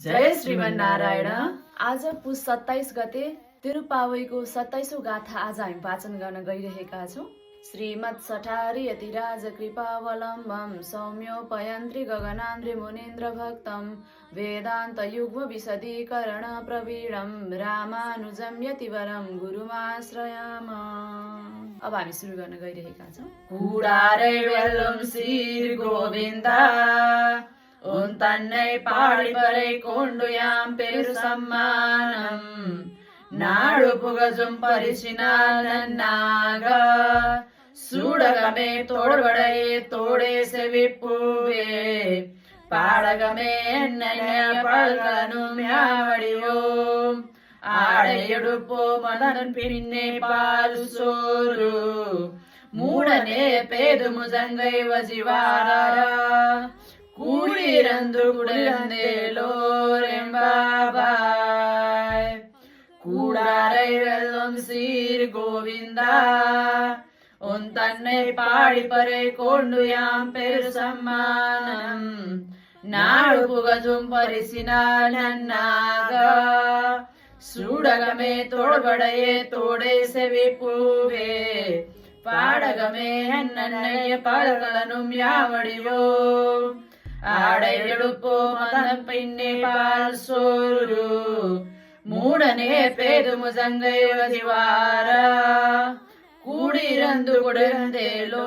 जय श्रीमन्नारायण। आज पुस 27 गते तिरुपावईको 27औं गाथा आज हामी वाचन गर्न गइरहेका छौं। श्रीमत् सठारी यतिराज कृपावलम्बम सौम्योपयन्त्री गगनान्द्रि मुनीन्द्र भक्तम वेदान्त युग्म विशदीकरण प्रवीणम रामानुजम यतिवरम गुरुमाश्रयाम। अब हामी सुरु गर्न गइरहेका छौं। கூடாரை வெல்லும் சீர் கோவிந்தா உன் தன்னை பாடிபறை கொண்டு யாம் பெரு சம்மானம் நாடு புகஜும் பரிசினால் நன்னாக சூடகமே தோடுபடையே தோடே செவிப்பூவே பாடகமே என்னைய பல்கனும் யாவடியோம் ஆடையெடுப்போ மதன் பின்னே பால் சோறு மூடனே பேது முஜங்கை வஜிவாரா கூடியிருந்து குடிரந்தேலோரெம்பாபாய். கூடாரை வெல்லும் சீர் கோவிந்தா உன் தன்னை பாடிப்பறை கொண்டு யாம் பெரு சம்மானம் நாடு புகஜும் பரிசினால் நன்னாக சூடகமே தோடுபடையே தோடே செவிப்பூவே பாடகமே நன்னைய பல்கலனும் யாவடியோ ஆடை எடுப்போ மதம் பின்னே பால் சோறு மூடனே பேது முஜங்கை வதிவாரா கூடியிருந்து கொடுந்தேலோரெம்பாவா.